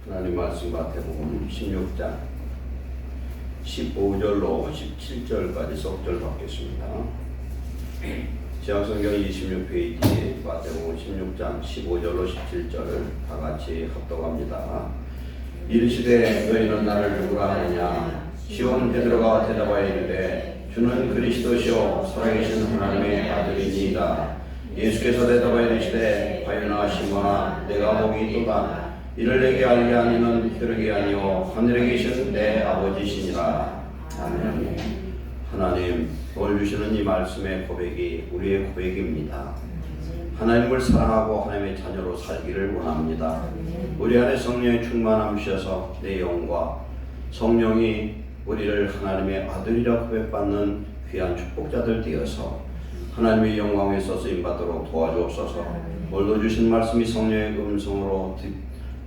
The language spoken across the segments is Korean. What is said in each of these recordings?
하나님 말씀 마태복음 16장 15절로 17절까지 속절 받겠습니다. 지향성경 26페이지 마태복음 16장 15절로 17절 다같이 합독합니다. 이르시되 너희는 나를 누구라 하느냐? 시몬 베드로가 대답하여 이르되 주는 그리스도시요 살아계신 하나님의 아들이니이다. 예수께서 대답하여 이르시되 바요나 시몬아 내가 복이 있도다. 이를 내게 알게 하니는 혈육이 아니요 하늘에 계신 내 아버지시니라. 아멘. 하나님 오늘 주시는 이 말씀의 고백이 우리의 고백입니다. 하나님을 사랑하고 하나님의 자녀로 살기를 원합니다. 우리 안에 성령의 충만함 주셔서 내 영과 성령이 우리를 하나님의 아들이라 고백받는 귀한 축복자들 되어서 하나님의 영광에 쓰임받도록 도와주옵소서. 오늘도 주신 말씀이 성령의 음성으로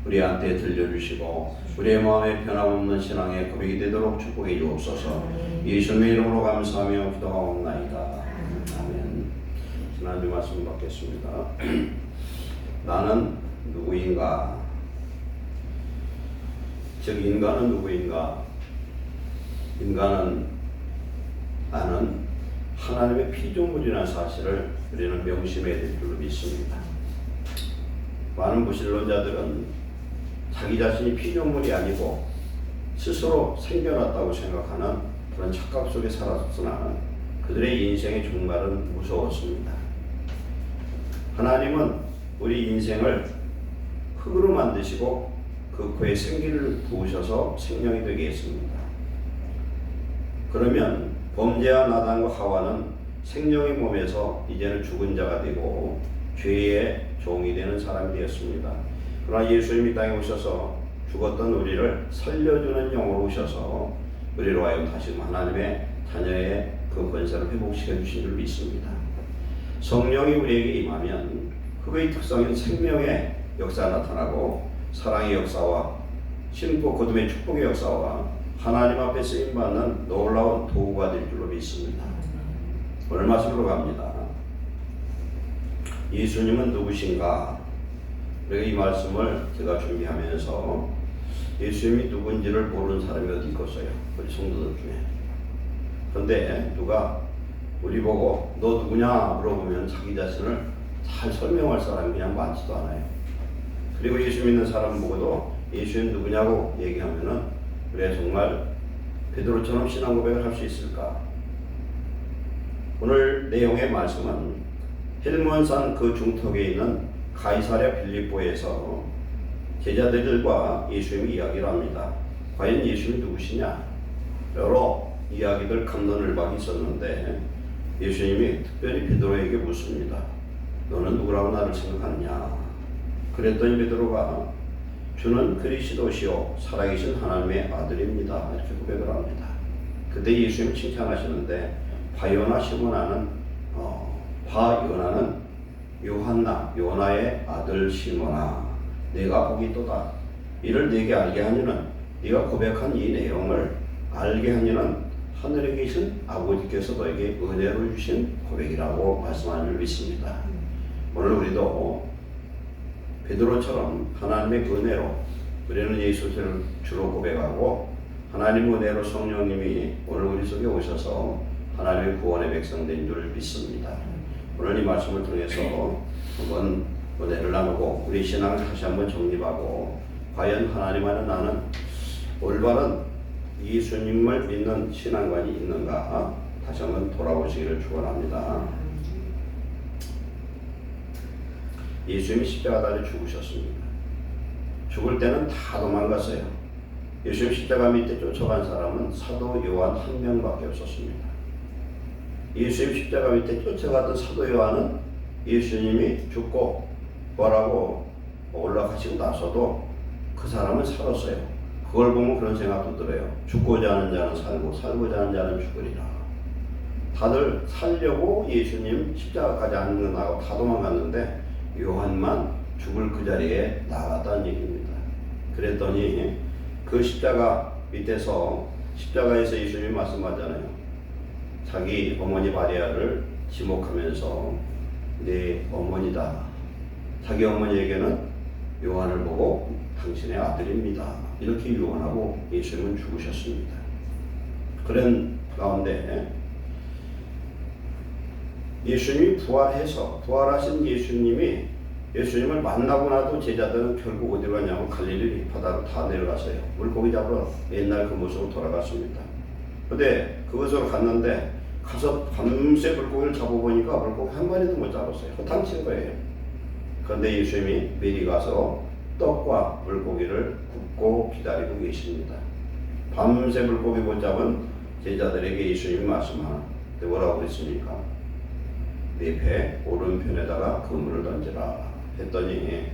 우리한테 들려주시고 우리의 마음에 변함없는 신앙의 고백이 되도록 축복해 주옵소서. 예수님의 이름으로 감사하며 기도하옵나이다. 아멘. 하나님 말씀 받겠습니다. 나는 누구인가? 즉 인간은 누구인가? 인간은 나는 하나님의 피조물이라는 사실을 우리는 명심해야 될 줄로 믿습니다. 많은 무신론자들은 자기 자신이 피조물이 아니고 스스로 생겨났다고 생각하는 그런 착각 속에 살았으나 그들의 인생의 종말은 무서웠습니다. 하나님은 우리 인생을 흙으로 만드시고 그 코에 생기를 부으셔서 생명이 되게 했습니다. 그러면 범죄한 아담과 하와는 생명의 몸에서 이제는 죽은 자가 되고 죄의 종이 되는 사람이 되었습니다. 그러나 예수님이 땅에 오셔서 죽었던 우리를 살려주는 영으로 오셔서 우리로 하여금 다시 하나님의 자녀의 그 권세를 회복시켜 주신 줄 믿습니다. 성령이 우리에게 임하면 그의 특성인 생명의 역사가 나타나고 사랑의 역사와 신고 거듭의 축복의 역사와 하나님 앞에 쓰임받는 놀라운 도구가 될 줄로 믿습니다. 오늘 말씀으로 갑니다. 예수님은 누구신가? 그래서 이 말씀을 제가 준비하면서 예수님이 누군지를 모르는 사람이 어디 있겠어요? 우리 성도들 중에. 그런데 누가 우리 보고 너 누구냐 물어보면 자기 자신을 잘 설명할 사람이 그냥 많지도 않아요. 그리고 예수 믿는 사람 보고도 예수님 누구냐고 얘기하면은 그래 정말 베드로처럼 신앙 고백을 할 수 있을까? 오늘 내용의 말씀은 헬몬산 그 중턱에 있는 가이사랴 빌립보에서 제자들과 예수님이 이야기를 합니다. 과연 예수님이 누구시냐? 여러 이야기들 감론을박이 있었는데 예수님이 특별히 베드로에게 묻습니다. 너는 누구라고 나를 생각하느냐? 그랬더니 베드로가 주는 그리스도시요 살아계신 하나님의 아들입니다. 이렇게 고백을 합니다. 그때 예수님이 칭찬하시는데 바요나 시몬아는 바요나는 요나의 아들 시몬아 내가 복이 있도다. 이를 네게 알게 하니는 네가 고백한 이 내용을 알게 하니는 하늘에 계신 아버지께서 너에게 은혜를 주신 고백이라고 말씀하는 줄 믿습니다. 오늘 우리도 베드로처럼 하나님의 은혜로 우리는 예수를 주로 고백하고 하나님 은혜로 성령님이 오늘 우리 속에 오셔서 하나님의 구원의 백성 된 줄 믿습니다. 오늘 이 말씀을 통해서 한번 은혜를 나누고 우리 신앙을 다시 한번 정립하고 과연 하나님 안에 나는 올바른 예수님을 믿는 신앙관이 있는가 다시 한번 돌아보시기를 축원합니다. 예수님이 십자가에 죽으셨습니다. 죽을 때는 다 도망갔어요. 예수님 십자가 밑에 쫓아간 사람은 사도 요한 한 명밖에 없었습니다. 예수님 십자가 밑에 쫓아갔던 사도 요한은 예수님이 죽고 부활하고 올라가시고 나서도 그 사람은 살았어요. 그걸 보면 그런 생각도 들어요. 죽고자 하는 자는 살고 살고자 하는 자는 죽으리라. 다들 살려고 예수님 십자가까지 안 나가고 다 도망갔는데 요한만 죽을 그 자리에 나갔다는 얘기입니다. 그랬더니 그 십자가 밑에서 십자가에서 예수님이 말씀하잖아요. 자기 어머니 마리아를 지목하면서 내 어머니다. 자기 어머니에게는 요한을 보고 당신의 아들입니다. 이렇게 유언하고 예수님은 죽으셨습니다. 그런 가운데 예수님이 부활하신 예수님을 만나고 나도 제자들은 결국 어디로 가냐면 갈릴리 바다로 다 내려갔어요. 물고기 잡으러 옛날 그 모습으로 돌아갔습니다. 근데 그곳으로 갔는데 가서 밤새 물고기를 잡아보니까 물고기 한 마리도 못 잡았어요. 허탕친 거예요. 그런데 예수님이 미리 가서 떡과 물고기를 굽고 기다리고 계십니다. 밤새 물고기 못 잡은 제자들에게 예수님이 말씀하는데 뭐라고 그랬습니까? 네 배 오른편에다가 그물을 던지라 했더니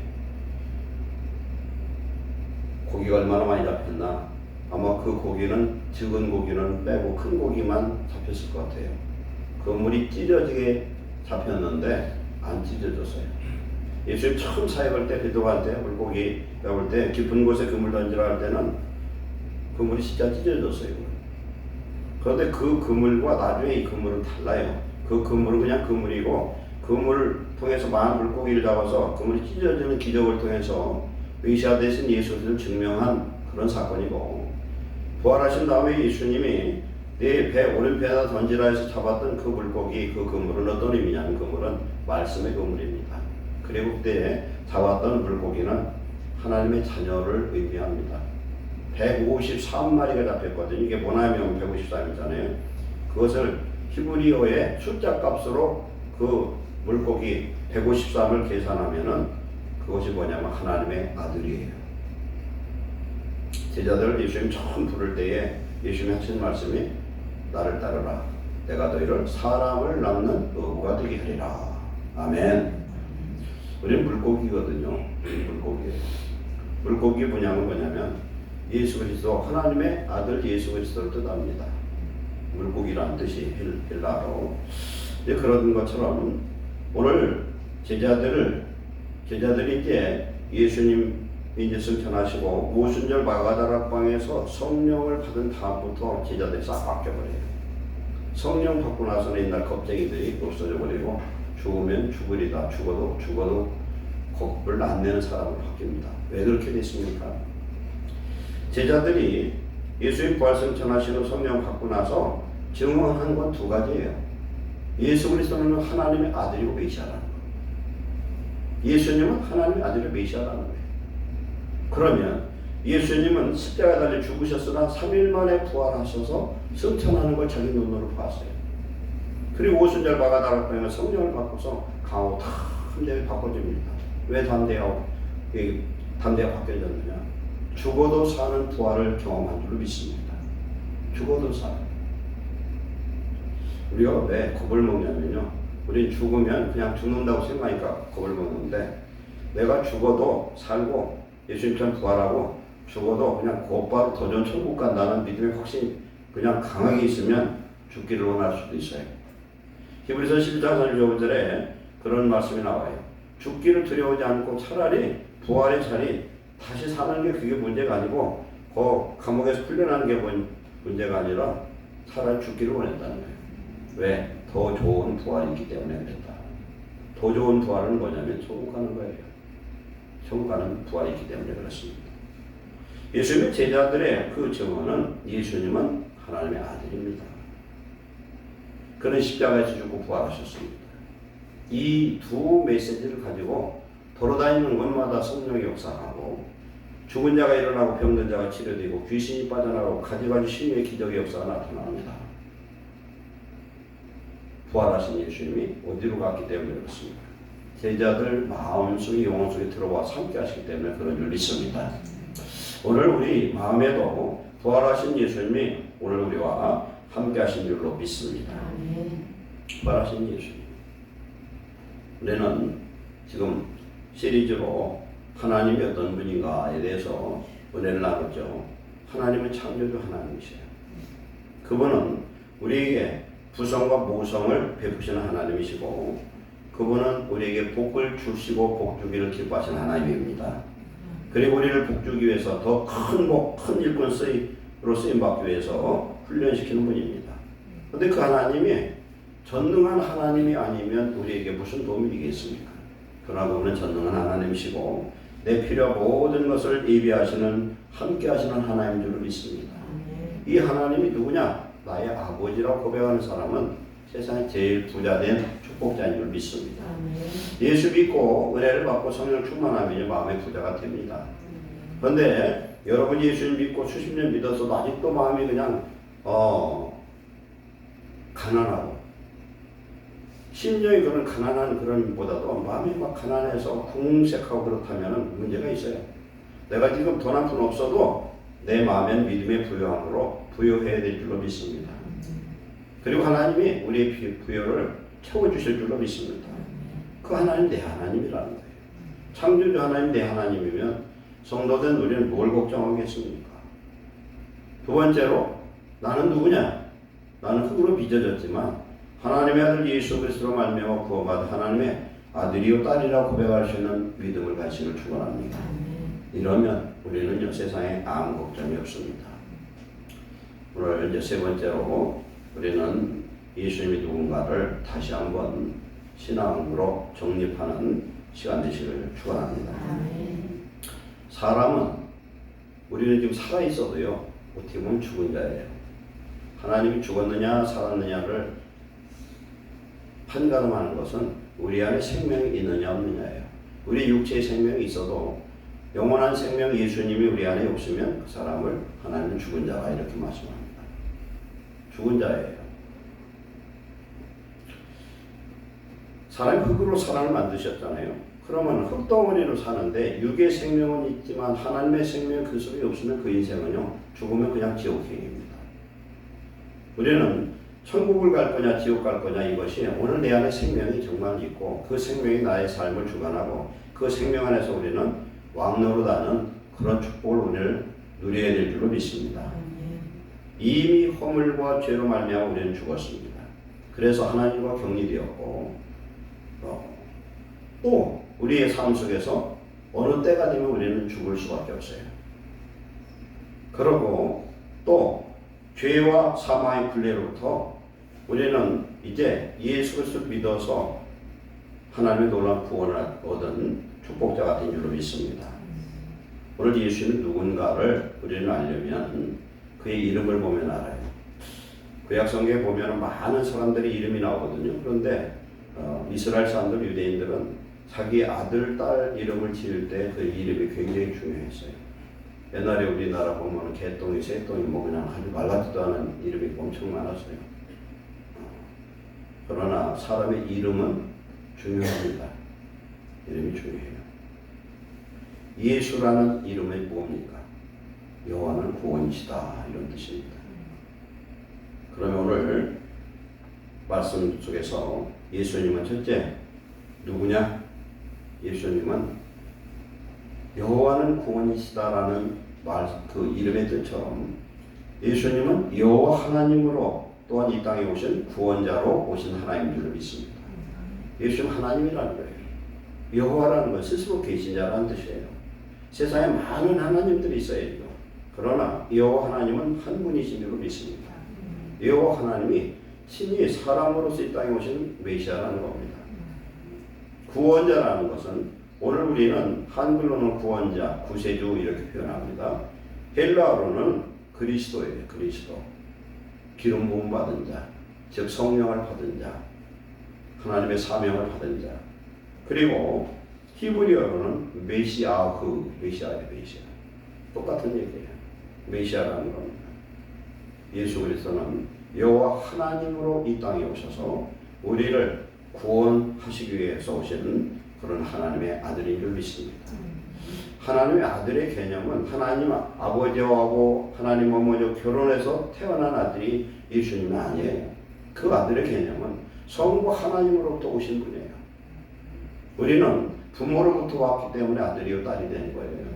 고기가 얼마나 많이 잡혔나? 아마 그 고기는 적은 고기는 빼고 큰 고기만 잡혔을 것 같아요. 그물이 찢어지게 잡혔는데 안 찢어졌어요. 예수님 처음 사역할 때 베드로한테 물고기 잡을 때 깊은 곳에 그물 던지라 할 때는 그물이 진짜 찢어졌어요. 그런데 그 그물과 나중에 이 그물은 달라요. 그 그물은 그냥 그물이고 그물을 통해서 많은 물고기를 잡아서 그물이 찢어지는 기적을 통해서 메시아 되신 예수를 증명한 그런 사건이고, 부활하신 다음에 예수님이 내 배 오른편에다 던지라 해서 잡았던 그 물고기, 그 그물은 어떤 의미냐면 그물은 말씀의 그물입니다. 그리고 그때 잡았던 물고기는 하나님의 자녀를 의미합니다. 153마리가 잡혔거든요. 이게 모나미면 153이잖아요. 그것을 히브리어의 숫자 값으로 그 물고기 153을 계산하면은 그것이 뭐냐면 하나님의 아들이에요. 제자들 예수님 처음 부를 때에 예수님이 하신 말씀이 나를 따르라. 내가 너희를 사람을 낳는 어부가 되게 하리라. 아멘. 우리는 물고기거든요. 물고기예요. 물고기 분양은 뭐냐면 예수 그리스도 하나님의 아들 예수 그리스도를 뜻합니다. 물고기라는 뜻이 헬라어로. 그런 것처럼 오늘 제자들이 이제 예수님 이제 승천하시고 모순절 마가다락방에서 성령을 받은 다음부터 제자들이 싹 바뀌어버려요. 성령 받고 나서는 옛날 겁쟁이들이 없어져 버리고 죽으면 죽으리다. 죽어도 겁을 안 내는 사람으로 바뀝니다. 왜 그렇게 됐습니까? 제자들이 예수님 부활승천하시고 성령 받고 나서 증언한 건 두 가지예요. 예수 그리스도는 하나님의 아들이고 메시아라는 거예요. 예수님은 하나님의 아들이고 메시아라는 거예요. 그러면 예수님은 십자가에 달려 죽으셨으나 3일 만에 부활하셔서 승천하는 걸 자기 눈으로 봤어요. 그리고 오순절 마가다락방에 성령을 받고서 강하고 담대하게 바꿔줍니다. 왜 담대하게 바뀌어졌느냐? 죽어도 사는 부활을 경험한 줄로 믿습니다. 죽어도 사는. 우리가 왜 겁을 먹냐면요. 우리 죽으면 그냥 죽는다고 생각하니까 겁을 먹는데, 내가 죽어도 살고 예수님처럼 부활하고 죽어도 그냥 곧바로 도전 천국 간다는 믿음의 확신이 그냥 강하게 있으면 죽기를 원할 수도 있어요. 히브리서 11장 35절에 그런 말씀이 나와요. 죽기를 두려워하지 않고 차라리 부활의 자리 다시 사는 게 그게 문제가 아니고 그 감옥에서 풀려나는 게 문제가 아니라 차라리 죽기를 원했다는 거예요. 왜? 더 좋은 부활이 있기 때문에 그랬다. 더 좋은 부활은 뭐냐면 천국 가는 거예요. 천국 가는 부활이 있기 때문에 그렇습니다. 예수님의 제자들의 그 증언은 예수님은 하나님의 아들입니다. 그는 십자가에서 죽고 부활하셨습니다. 이 두 메시지를 가지고 돌아다니는 곳마다 성령이 역사하고 죽은 자가 일어나고 병든 자가 치료되고 귀신이 빠져나가고 가지가지 신유의 기적의 역사가 나타납니다. 부활하신 예수님이 어디로 갔기 때문에 그렇습니다. 제자들 마음속에 영혼 속에 들어와서 함께 하시기 때문에 그런 줄 믿습니다. 오늘 우리 마음에도 부활하신 예수님이 오늘 우리와 함께 하신 줄로 믿습니다. 부활하신 예수님. 우리는 지금 시리즈로 하나님이 어떤 분인가에 대해서 은혜를 나눴죠. 하나님은 창조주 하나님이세요. 그분은 우리에게 부성과 모성을 베푸시는 하나님이시고, 그분은 우리에게 복을 주시고 복 주기를 기뻐하시는 하나님입니다. 그리고 우리를 복 주기 위해서 더 큰 일꾼으로 쓰임받기 위해서 훈련시키는 분입니다. 그런데 그 하나님이 전능한 하나님이 아니면 우리에게 무슨 도움이 되겠습니까? 그러나 그분은 전능한 하나님이시고 내 필요한 모든 것을 예비하시는 함께 하시는 하나님 줄을 믿습니다. 이 하나님이 누구냐? 나의 아버지라고 고백하는 사람은 세상에 제일 부자된 축복자인 줄 믿습니다. 예수 믿고 은혜를 받고 성령 충만하면 마음의 부자가 됩니다. 그런데 여러분 예수님 믿고 수십 년 믿어서도 아직도 마음이 그냥 가난하고 심령이 그런 가난한 그런 보다도 마음이 막 가난해서 궁색하고 그렇다면 문제가 있어요. 내가 지금 돈 한 푼 없어도 내 마음엔 믿음의 부요함으로 부요해야 될 줄로 믿습니다. 그리고 하나님이 우리의 부요를 채워주실 줄로 믿습니다. 그 하나님 내 하나님이라는 거예요. 창조주 하나님 내 하나님이면 성도된 우리는 뭘 걱정하겠습니까? 두 번째로 나는 누구냐? 나는 흙으로 빚어졌지만 하나님의 아들 예수 그리스도로 말미암아 구원받은 하나님의 아들이요 딸이라고 고백할 수 있는 믿음을 가지시길 축원합니다. 이러면 우리는요 세상에 아무 걱정이 없습니다. 오늘 이제 세 번째로 우리는 예수님이 누군가를 다시 한번 신앙으로 정립하는 시간 되시길 축원합니다. 사람은 우리는 지금 살아 있어도요 어떻게 보면 죽은 자예요. 하나님이 죽었느냐 살았느냐를 판가름하는 것은 우리 안에 생명이 있느냐 없느냐예요. 우리 육체의 생명이 있어도 영원한 생명 예수님이 우리 안에 없으면 그 사람을 하나님은 죽은 자가 이렇게 말씀합니다. 죽은 자예요. 사람이 흙으로 사람을 만드셨잖아요. 그러면 흙덩어리로 사는데 육의 생명은 있지만 하나님의 생명 그 속에 없으면 그 인생은요 죽으면 그냥 지옥행입니다. 우리는 천국을 갈 거냐 지옥 갈 거냐 이것이 오늘 내 안에 생명이 정말 있고 그 생명이 나의 삶을 주관하고 그 생명 안에서 우리는 왕노릇하는 그런 축복을 오늘 누려야 될 줄로 믿습니다. 이미 허물과 죄로 말미암아 우리는 죽었습니다. 그래서 하나님과 격리되었고 또 우리의 삶 속에서 어느 때가 되면 우리는 죽을 수밖에 없어요. 그리고 또 죄와 사망의 굴레로부터 우리는 이제 예수 그리스도를 믿어서 하나님의 놀라운 구원을 얻은 축복자가 된 줄로 믿습니다. 오늘 예수는 누군가를 우리는 알려면 그의 이름을 보면 알아요. 구약성경에 보면 많은 사람들이 이름이 나오거든요. 그런데 이스라엘 사람들, 유대인들은 자기 아들, 딸 이름을 지을 때 그 이름이 굉장히 중요했어요. 옛날에 우리나라 보면 개똥이, 새똥이 뭐 그냥 아주 말같지도 않은 이름이 엄청 많았어요. 그러나 사람의 이름은 중요합니다. 이름이 중요해요. 예수라는 이름이 뭡니까? 여호와는 구원이시다 이런 뜻입니다. 그러면 오늘 말씀 속에서 예수님은 첫째 누구냐? 예수님은 여호와는 구원이시다라는 그 이름의 뜻처럼 예수님은 여호와 하나님으로 또한 이 땅에 오신 구원자로 오신 하나님인 줄 믿습니다. 예수님 하나님이라는 거예요. 여호와라는 건 스스로 계신 자라는 뜻이에요. 세상에 많은 하나님들이 있어요. 그러나 여호와 하나님은 한 분이신 줄 믿습니다. 여호와 하나님이 친히 사람으로서 이 땅에 오신 메시아라는 겁니다. 구원자라는 것은 오늘 우리는 한글로는 구원자, 구세주 이렇게 표현합니다. 헬라어로는 그리스도예요. 그리스도. 기름 부음 받은 자, 즉 성령을 받은 자, 하나님의 사명을 받은 자. 그리고 히브리어로는 메시아흐, 메시아예요. 메시아. 똑같은 얘기예요. 메시아라는 겁니다. 예수 그리스도는 여호와 하나님으로 이 땅에 오셔서 우리를 구원하시기 위해서 오신 그런 하나님의 아들인 줄 믿습니다. 하나님의 아들의 개념은 하나님 아버지하고 하나님 어머니와 결혼해서 태어난 아들이 예수님은 아니에요. 그 아들의 개념은 성부 하나님으로부터 오신 분이에요. 우리는 부모로부터 왔기 때문에 아들이요 딸이 된 거예요.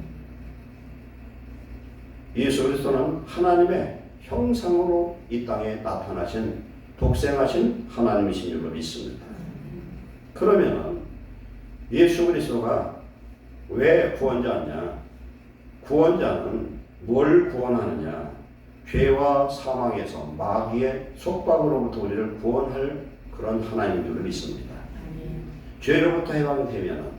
예수 그리스도는 하나님의 형상으로 이 땅에 나타나신 독생하신 하나님이신 줄로 믿습니다. 그러면 예수 그리스도가 왜 구원자냐? 구원자는 뭘 구원하느냐? 죄와 사망에서 마귀의 속박으로부터 우리를 구원할 그런 하나님인 줄로 믿습니다. 죄로부터 해방되면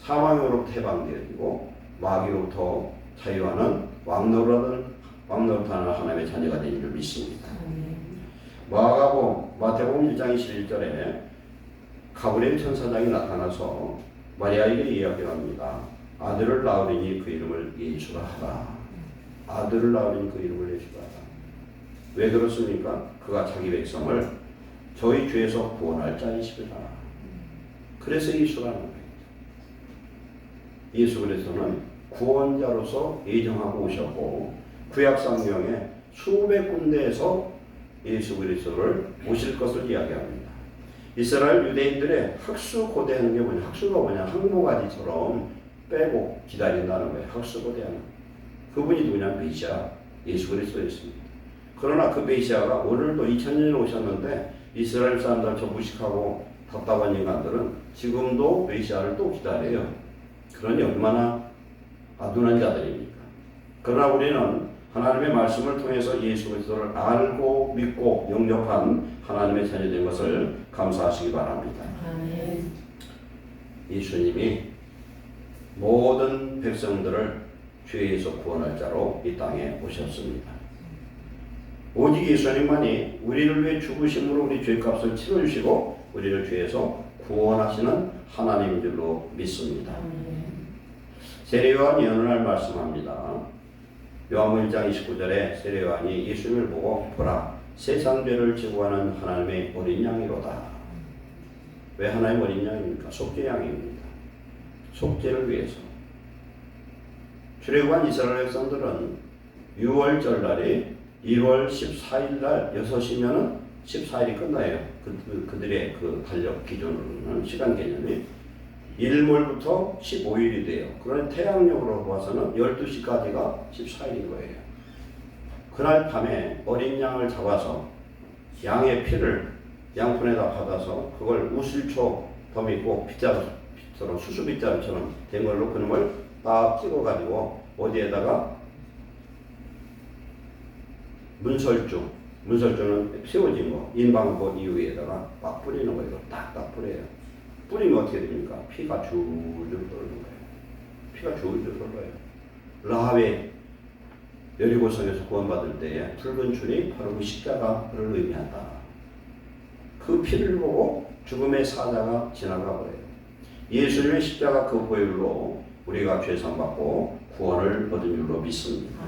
사망으로부터 해방되어지고 마귀로부터 자유하는 왕노릇하는 하나님의 자녀가 되는 줄 믿습니다. 마태복음 1장 21절에 가브리엘 천사장이 나타나서 마리아에게 이야기합니다. 아들을 낳으리니 그 이름을 예수라 하라. 아들을 낳으리니 그 이름을 예수라 하라. 왜 그렇습니까? 그가 자기 백성을 저희 죄에서 구원할 자이시라. 그래서 예수라는 거예요. 예수 그리스도는 구원자로서 예정하고 오셨고 구약 성경에 수백 군데에서 예수 그리스도를 모실 것을 이야기합니다. 이스라엘 유대인들의 학수고대하는 게 뭐냐? 학수가 뭐냐? 항모가지처럼 빼고 기다린다는 거예요. 학수고대하는. 그분이 누구냐? 메시아 예수 그리스도였습니다. 그러나 그 메시아가 오늘도 2000년에 오셨는데 이스라엘 사람들 저 무식하고 답답한 인간들은 지금도 메시아를 또 기다려요. 그러니 얼마나 아둔한 자들입니까? 그러나 우리는 하나님의 말씀을 통해서 예수 그리스도를 알고 믿고 영접한 하나님의 자녀된 것을 감사하시기 바랍니다. 아멘. 예수님이 모든 백성들을 죄에서 구원할 자로 이 땅에 오셨습니다. 오직 예수님만이 우리를 위해 죽으심으로 우리 죄값을 치러주시고 우리를 죄에서 구원하시는 하나님인 줄로 믿습니다. 세례요한이 어느 날 말씀합니다. 요한복음 1장 29절에 세례요한이 예수님을 보고 보라 세상 죄를 지고 가는 하나님의 어린 양이로다. 왜 하나님의 어린 양입니까? 속죄 양입니다. 속죄를 위해서. 출애굽한 이스라엘 백성들은 6월절 날이 1월 14일 날 6시면은 14일이 끝나요. 그들의 그 달력 기준으로는 시간 개념이 일몰부터 15일이 돼요. 그러나 태양력으로 봐서는 12시까지가 14일인 거예요. 그날 밤에 어린 양을 잡아서 양의 피를 양푼에다 받아서 그걸 우슬초 덤이고 빗자루처럼 수수빗자루처럼 된 걸로 그놈을 딱 찍어가지고 어디에다가 문설주는 세워진 거 인방고 이후에다가 막 뿌리는 거예요. 딱딱 뿌려요. 뿌리면 어떻게 됩니까? 피가 줄줄 흐르는 거예요. 피가 줄줄 흘러요. 라합의 여리고성에서 구원받을 때에 붉은 줄이 바로 그 십자가를 의미한다. 그 피를 보고 죽음의 사자가 지나가 버려요. 예수님의 십자가 그 보혈로 우리가 죄상받고 구원을 얻은 줄로 믿습니다.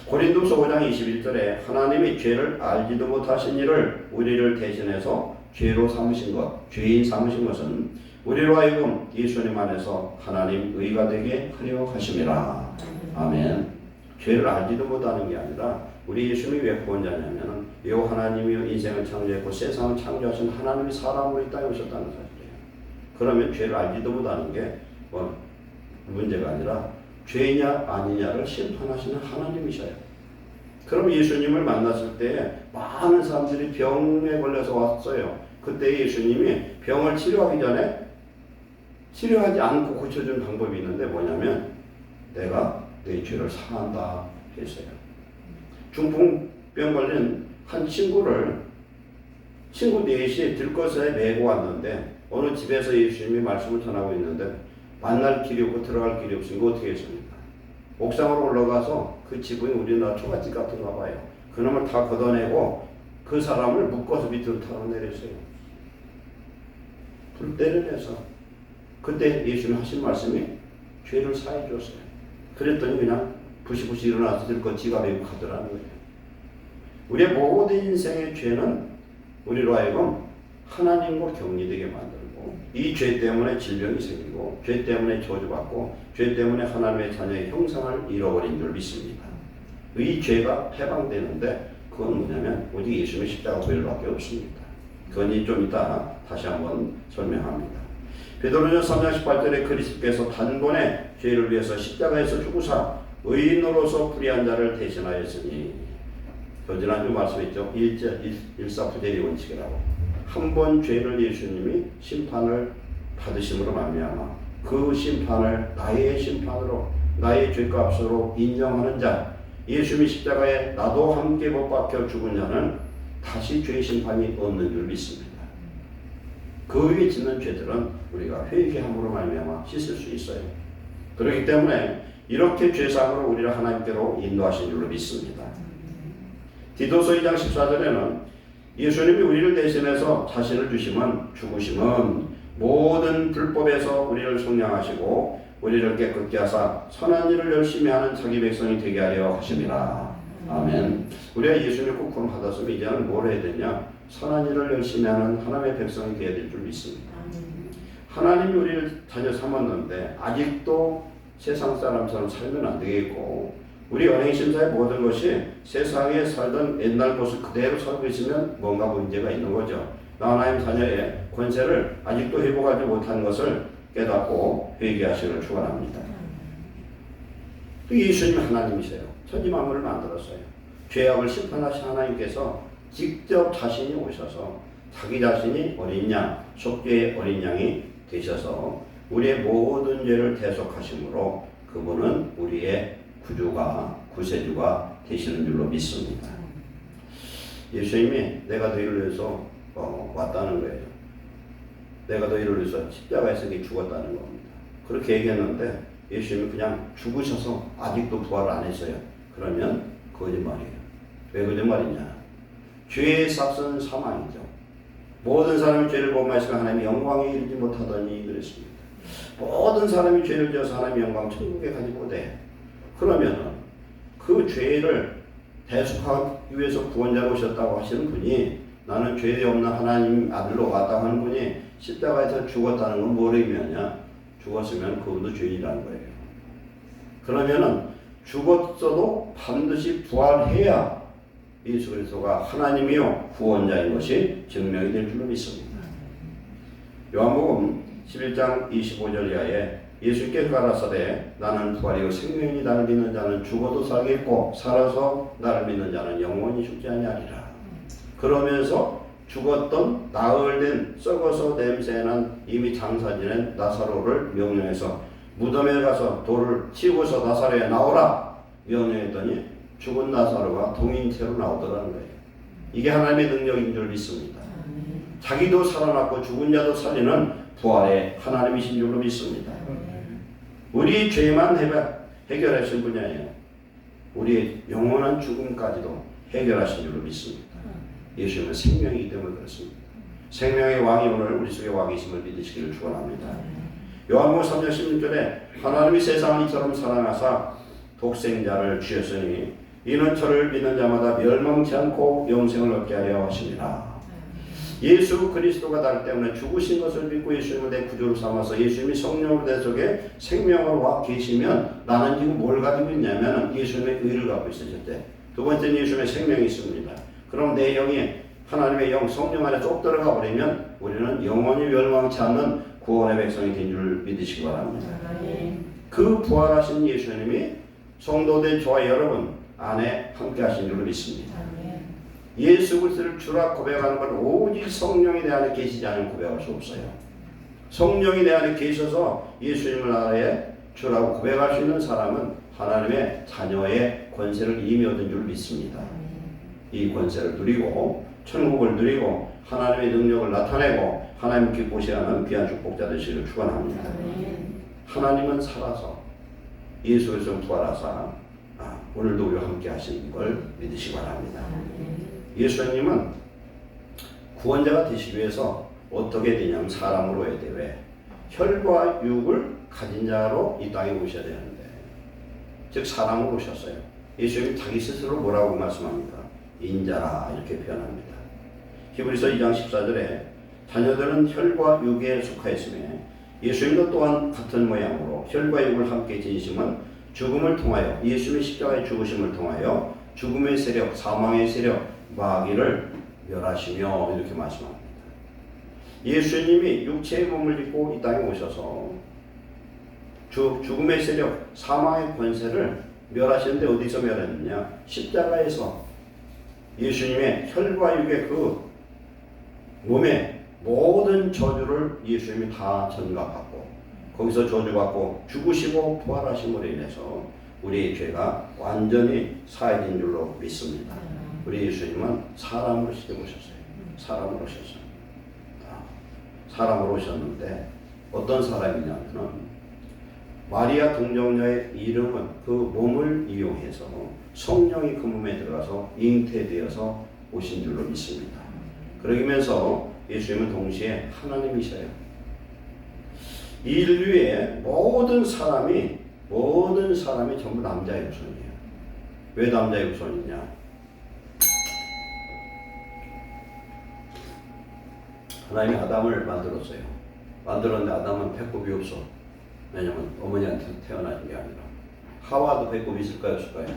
고린도서 5장 21절에 하나님이 죄를 알지도 못하신 이를 우리를 대신해서 죄로 삼으신 것, 죄인 삼으신 것은 우리로 하여금 예수님 안에서 하나님 의가 되게 하려 하심이라. 아멘. 죄를 알지도 못하는 게 아니라 우리 예수님이 왜 구원자냐면 이 하나님이 인생을 창조했고 세상을 창조하신 하나님이 사람으로 이 땅에 오셨다는 사실이에요. 그러면 죄를 알지도 못하는 게 문제가 아니라 죄냐 아니냐를 심판하시는 하나님이셔요. 그럼 예수님을 만났을 때 많은 사람들이 병에 걸려서 왔어요. 그때 예수님이 병을 치료하기 전에 치료하지 않고 고쳐준 방법이 있는데 뭐냐면 내가 내 죄를 사한다 했어요. 중풍병 걸린 한 친구 넷이 들것에 메고 왔는데 어느 집에서 예수님이 말씀을 전하고 있는데 만날 길이 없고 들어갈 길이 없으니까 어떻게 했습니까? 옥상으로 올라가서 그 지붕이 우리나라 초가집 같은가 봐요. 그놈을 다 걷어내고 그 사람을 묶어서 밑으로 털어내렸어요. 불 때려내서. 그때 예수님 하신 말씀이 죄를 사해 줬어요. 그랬더니 그냥 부시부시 일어나서 들것 지가 메고 가더라는 거예요. 우리의 모든 인생의 죄는 우리로 하여금 하나님과 격리되게 만들고 이 죄 때문에 질병이 생기고 죄 때문에 저주받고 죄 때문에 하나님의 자녀의 형상을 잃어버린 줄 믿습니다. 이 죄가 해방되는데 그건 뭐냐면 오직 예수님의 십자가 보혈밖에 없습니다. 그건 좀 이따 다시 한번 설명합니다. 베드로전서 3장 18절에 그리스도께서 단번에 죄를 위해서 십자가에서 죽으사 의인으로서 불의한 자를 대신하였으니 지난주 말씀했죠. 일사부재리 원칙이라고. 한 번 죄를 예수님이 심판을 받으심으로 말미암아 그 심판을 나의 심판으로 나의 죄값으로 인정하는 자 예수님이 십자가에 나도 함께 못 박혀 죽은 자는 다시 죄 심판이 없는 줄 믿습니다. 그 위에 짓는 죄들은 우리가 회개함으로 말미암아 씻을 수 있어요. 그렇기 때문에 이렇게 죄사함으로 우리를 하나님께로 인도하신 줄로 믿습니다. 디도서 2장 14절에는 예수님이 우리를 대신해서 자신을 주심은 죽으심은 모든 불법에서 우리를 속량하시고 우리를 깨끗게 하사 선한 일을 열심히 하는 자기 백성이 되게 하려 하심이라. 아멘. 우리가 예수님을 꼭 구원 받았으면 이제는 뭘 해야 되냐? 선한 일을 열심히 하는 하나님의 백성이 되어야 될 줄 믿습니다. 하나님이 우리를 자녀 삼았는데 아직도 세상 사람처럼 살면 안 되겠고, 우리 연행심사의 모든 것이 세상에 살던 옛날 모습 그대로 살고 있으면 뭔가 문제가 있는 거죠. 나 하나님 자녀의 권세를 아직도 회복하지 못한 것을 깨닫고 회개하시기를 축원합니다. 또 예수님 하나님이세요. 천지 만물을 만들었어요. 죄악을 심판하신 하나님께서 직접 자신이 오셔서 자기 자신이 어린 양, 속죄의 어린 양이 되셔서 우리의 모든 죄를 대속하심으로 그분은 우리의 구주가, 구세주가 되시는 줄로 믿습니다. 예수님이 내가 너희를 위해서 왔다는 거예요. 내가 너희를 위해서 십자가에서 죽었다는 겁니다. 그렇게 얘기했는데 예수님이 그냥 죽으셔서 아직도 부활을 안 했어요. 그러면 거짓말이에요. 왜 거짓말이냐? 죄의 삭은 사망이죠. 모든 사람이 죄를 범하시면 하나님이 영광에 이르지 못하더니 그랬습니다. 모든 사람이 죄를 지어서 하나님의 영광 천국에 가지 못해. 그러면 그 죄를 대속하기 위해서 구원자로 오셨다고 하시는 분이, 나는 죄 없는 하나님 아들로 왔다고 하는 분이 십자가에서 죽었다는 건 뭘 의미하냐? 죽었으면 그분도 죄인이라는 거예요. 그러면은 죽었어도 반드시 부활해야 예수 그리스도가 하나님이요 구원자인 것이 증명이 될 줄로 믿습니다. 요한복음 11장 25절 이하에 예수께서 가라사대 나는 부활이요 생명이 나를 믿는 자는 죽어도 살겠고 살아서 나를 믿는 자는 영원히 죽지 아니하리라. 그러면서 죽었던 나흘된 썩어서 냄새난 이미 장사 지낸 나사로를 명령해서 무덤에 가서 돌을 치우고서 나사로에 나오라 명령했더니 죽은 나사로가 동인체로 나오더라는 거예요. 이게 하나님의 능력인 줄 믿습니다. 자기도 살아났고 죽은 자도 살리는 부활의 하나님이신 줄로 믿습니다. 우리 죄만 해결하신 분이 아니에요. 우리의 영원한 죽음까지도 해결하신 줄로 믿습니다. 예수님은 생명이기 때문에 그렇습니다. 생명의 왕이 오늘 우리 속에 와 계심을 믿으시기를 축원합니다. 요한복음 3장 16절에 하나님이 세상을 이처럼 사랑하사 독생자를 주셨으니 이는 저를 믿는 자마다 멸망치 않고 영생을 얻게 하려 하심이라. 예수 그리스도가 나 때문에 죽으신 것을 믿고 예수님을 내 구주로 삼아서 예수님이 성령으로 내 속에 생명으로 와 계시면 나는 지금 뭘 가지고 있냐면 예수님의 의를 갖고 있어요. 첫째. 두 번째는 예수님의 생명이 있습니다. 그럼 내 영이 하나님의 영 성령 안에 쏙 들어가 버리면 우리는 영원히 멸망치 않는 구원의 백성이 된 줄 믿으시기 바랍니다. 그 부활하신 예수님이 성도된 저와 여러분 안에 함께 하신 줄로 믿습니다. 예수 그리스도를 주라 고백하는 건 오직 성령이 내 안에 계시지 않으면 고백할 수 없어요. 성령이 내 안에 계셔서 예수님을 나라에 주라고 고백할 수 있는 사람은 하나님의 자녀의 권세를 이미 얻은 줄 믿습니다. 이 권세를 누리고 천국을 누리고 하나님의 능력을 나타내고 하나님 기쁘시하는 귀한 축복자 되시기를 축원합니다. 하나님은 살아서 예수 그리스도 부활하사 오늘도 우리와 함께 하시는 걸 믿으시기 바랍니다. 예수님은 구원자가 되시기 위해서 어떻게 되냐면 사람으로 해야 돼. 왜? 혈과 육을 가진 자로 이 땅에 오셔야 되는데, 즉 사람으로 오셨어요. 예수님이 자기 스스로 뭐라고 말씀합니까? 인자라 이렇게 표현합니다. 히브리서 2장 14절에 자녀들은 혈과 육에 속하였으며 예수님도 또한 같은 모양으로 혈과 육을 함께 지니심은 죽음을 통하여 예수님의 십자가의 죽으심을 통하여 죽음의 세력, 사망의 세력, 마귀를 멸하시며 이렇게 말씀합니다. 예수님이 육체의 몸을 입고 이 땅에 오셔서 죽음의 세력, 사망의 권세를 멸하시는데 어디서 멸했느냐? 십자가에서 예수님의 혈과 육의 그 몸의 모든 저주를 예수님이 다 전가받고 거기서 저주받고 죽으시고 부활하심으로 인해서 우리의 죄가 완전히 사해진 줄로 믿습니다. 우리 예수님은 사람으로 시켜 오셨어요. 사람으로 오셨어요. 사람으로 오셨는데 어떤 사람이냐면은 마리아 동정녀의 이름은 그 몸을 이용해서 성령이 그 몸에 들어가서 잉태되어서 오신 줄로 믿습니다. 그러면서 예수님은 동시에 하나님이셔요. 인류의 모든 사람이 전부 남자의 후손이에요. 왜 남자의 후손이냐? 하나님이 아담을 만들었어요. 만들었는데 아담은 배꼽이 없어. 왜냐면 어머니한테 태어난 게 아니라. 하와도 배꼽이 있을까요? 없을까요?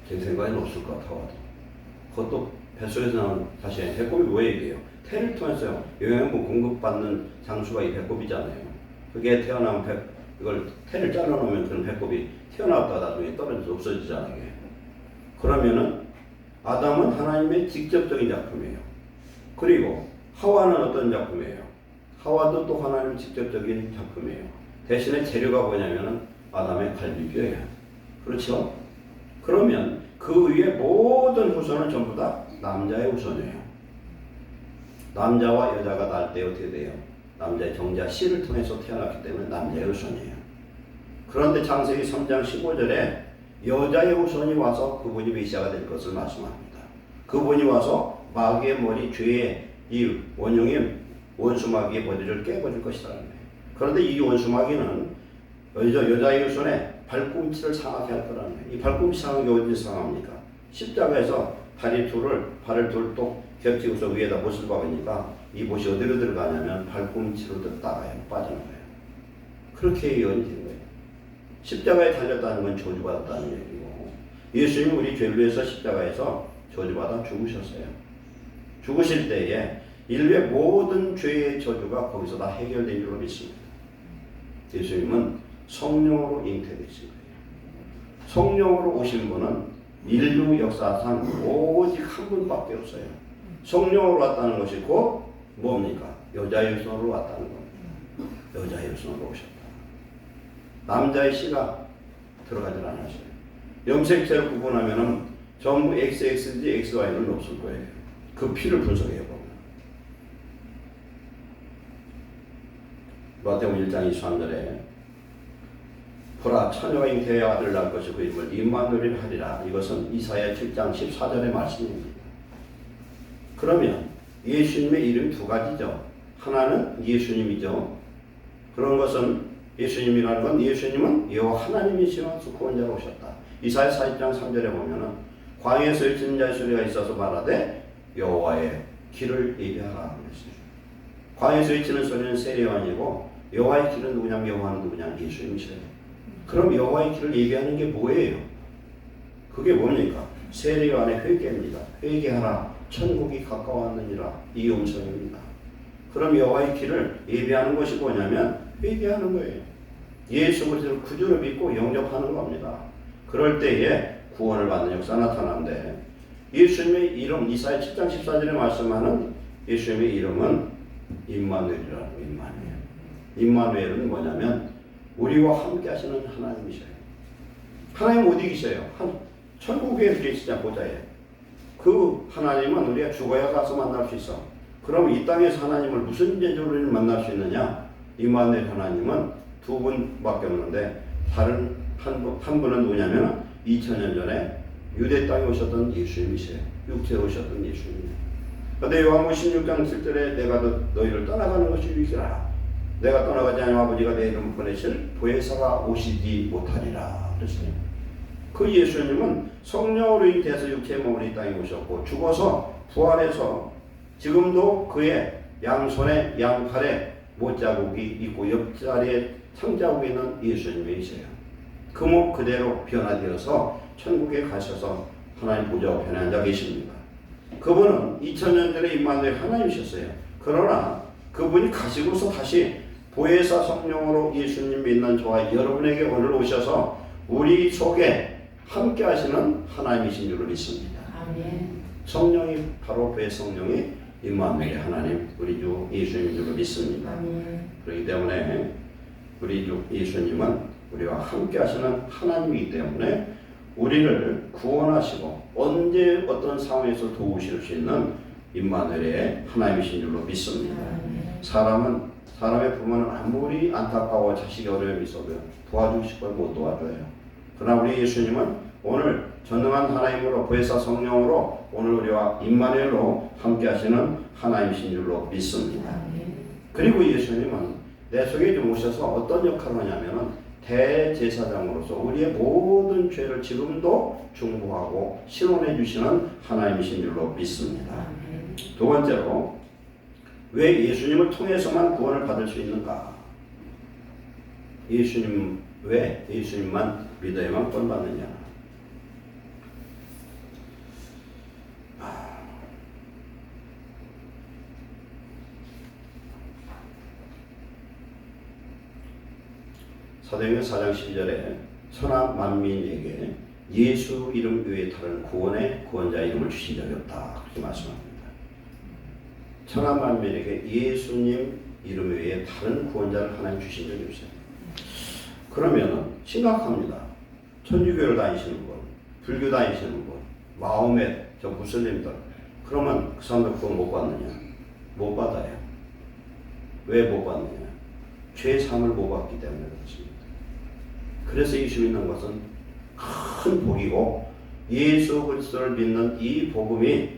제 생각에는 없을 것 같아. 하와도. 그것도 뱃속에서 나온 자신의 배꼽이 왜 이래요? 태를 통해서 영양분 공급받는 장수가 이 배꼽이잖아요. 그게 태어나면 이걸 태를 잘라놓으면 그런 배꼽이 튀어나왔다가 나중에 떨어져서 없어지잖아요. 그러면은 아담은 하나님의 직접적인 작품이에요. 그리고 하와는 어떤 작품이에요? 하와도 또 하나님의 직접적인 작품이에요. 대신에 재료가 뭐냐면은 아담의 갈비뼈예요. 그렇죠? 그러면 그 위에 모든 후손은 전부 다 남자의 후손이에요. 남자와 여자가 날 때 어떻게 돼요? 남자의 정자 씨를 통해서 태어났기 때문에 남자의 후손이에요. 그런데 창세기 3장 15절에 여자의 후손이 와서 그분이 메시아가 될 것을 말씀합니다. 그분이 와서 마귀의 머리, 죄의 이 원흉인 원수 마귀의 머리를 깨버릴 것이라는 거예요. 그런데 이 원수 마귀는 여자의 후손에 발꿈치를 상하게 할 거라는 거예요. 이 발꿈치 상한 게 어디서 상합니까? 십자가에서 다리 둘을, 발을 둘 똑 겹치고서 위에다 못을 박으니까 이 못이 어디로 들어가냐면 발꿈치로 나가요. 빠져나가요. 그렇게 예언이 된 거예요. 십자가에 달렸다는 건 저주받았다는 얘기고, 예수님이 우리 죄를 위해서 십자가에서 저주받아 죽으셨어요. 죽으실 때에 인류의 모든 죄의 저주가 거기서 다 해결된 줄로 믿습니다. 예수님은 성령으로 잉태되신 거예요. 성령으로 오신 분은 인류 역사상 오직 한 분밖에 없어요. 성령으로 왔다는 것이 곧 뭡니까? 여자의 후손으로 왔다는 겁니다. 여자의 후손으로 오셨다. 남자의 씨가 들어가질 않았어요. 염색체를 구분하면은 전부 XX인지 XY는 없을 거예요. 그 피를 분석해 보면. 마태복음 1장 23절에 보라 처녀가 잉태하여 아들을 낳을 것이고 그 이름을 임마누엘이라 하리라. 이것은 이사야 7장 14절의 말씀입니다. 그러면 예수님의 이름이 두 가지죠. 하나는 예수님이죠. 그런 것은 예수님이라는 건 예수님은 여호와 하나님이시며 구원자로 오셨다. 이사야 40장 3절에 보면은 광야에서 외치는 자의 소리가 있어서 말하되 여호와의 길을 예비하라 그랬어요. 광야에서 외치는 소리는 세례요한이고 여호와의 길은 누구냐? 여호와는 누구냐? 예수님이시래요. 그럼 여호와의 길을 예비하는 게 뭐예요? 그게 뭡니까? 세례요한의 회개입니다. 회개하라. 천국이 가까웠느니라. 이 음성입니다. 그럼 여호와의 길을 예비하는 것이 뭐냐면 회개하는 거예요. 예수 그리스도를 구주로 믿고 영접하는 겁니다. 그럴 때에 구원을 받는 역사가 나타나는데 예수님의 이름 이사야 7장 14절에 말씀하는 예수님의 이름은 임마누엘이라는 거예요. 임마누엘은 뭐냐면 우리와 함께 하시는 하나님이셔요. 하나님 어디 계셔요? 천국에 계시자 보좌에. 그 하나님은 우리가 죽어야 가서 만날 수 있어. 그럼 이 땅에서 하나님을 무슨 제조로 만날 수 있느냐? 임마누엘 하나님은 두 분밖에 없는데 다른 한 분은 누구냐면 2000년 전에 유대 땅에 오셨던 예수님이세요. 육체로 오셨던 예수님이에요. 그런데 요한복음 16장 7절에 내가 너희를 떠나가는 것이 유익이라. 내가 떠나가지 않으면 아버지가 내 이름을 보내실 보혜사가 오시지 못하리라 그랬어요. 그 예수님은 성령으로 잉태해서 육체의 몸으로 이 땅에 오셨고 죽어서 부활해서 지금도 그의 양손에 양팔에 못자국이 있고 옆자리에 창자국이 있는 예수님이세요. 그 몸 그대로 변화되어서 천국에 가셔서 하나님 보좌 우편에 앉아 계십니다. 그분은 2000년 전에 임마누엘 하나님이셨어요. 그러나 그분이 가시고서 다시 보혜사 성령으로 예수님 믿는 저와 여러분에게 오늘 오셔서 우리 속에 함께 하시는 하나님이신 줄을 믿습니다. 아멘. 성령이 바로 보혜사 성령이 임마누엘 하나님 우리 주 예수님인 줄을 믿습니다. 아멘. 그렇기 때문에 우리 주 예수님은 우리와 함께 하시는 하나님이기 때문에 우리를 구원하시고 언제 어떤 상황에서 도우실 수 있는 임마누엘의 하나님이신 줄로 믿습니다. 아멘. 사람은 사람의 부모는 아무리 안타까워 자식이 어려움이 있어도 도와주고 싶어도 못 도와줘요. 그러나 우리 예수님은 오늘 전능한 하나님으로 보혜사 성령으로 오늘 우리와 임마누엘로 함께 하시는 하나님이신 줄로 믿습니다. 그리고 예수님은 내 속에 좀 오셔서 어떤 역할을 하냐면은 대제사장으로서 우리의 모든 죄를 지금도 중보하고 실현해 주시는 하나님이신 줄로 믿습니다. 두 번째로 왜 예수님을 통해서만 구원을 받을 수 있는가? 왜 예수님만 믿어야만 구원 받느냐? 사도행전 4장 12절에 천하 만민에게 예수 이름 외에 다른 구원자 이름을 주신 적이 없다. 그렇게 말씀합니다. 천하 만민에게 예수님 이름 외에 다른 구원자를 하나님 주신 적이 없어요. 그러면은 심각합니다. 천주교를 다니시는 분, 불교 다니시는 분, 마호멧, 저 무슬림들, 그러면 그 사람들 구원 못 받느냐? 못 받아요. 왜 못 받느냐? 죄 사함을 못 받기 때문에 그렇습니다. 그래서 예수 믿는 것은 큰 복이고 예수 그리스도를 믿는 이 복음이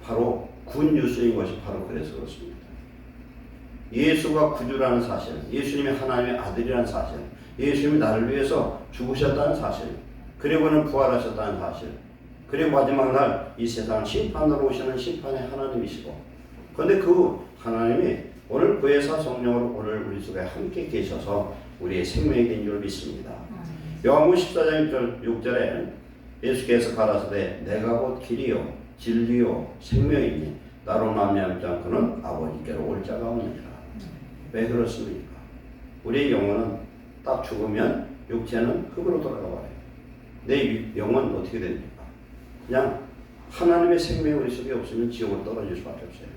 바로 굿뉴스인 것이 바로 그래서 그렇습니다. 예수가 구주라는 사실, 예수님이 하나님의 아들이라는 사실, 예수님이 나를 위해서 죽으셨다는 사실, 그리고는 부활하셨다는 사실, 그리고 마지막 날 이 세상을 심판으로 오시는 심판의 하나님이시고, 그런데 그 하나님이 오늘 보혜사 성령으로 오늘 우리 속에 함께 계셔서 우리의 생명이 된 줄 믿습니다. 요한복음 14장 6절에 예수께서 가라사대 내가 곧 길이요 진리요 생명이니 나로 말미암지 않고는 아버지께로 올 자가 없느니라. 왜 그렇습니까? 우리의 영혼은 딱 죽으면 육체는 흙으로 돌아가 버려요. 내 영혼은 어떻게 됩니까? 그냥 하나님의 생명이 우리 속에 없으면 지옥으로 떨어질 수밖에 없어요.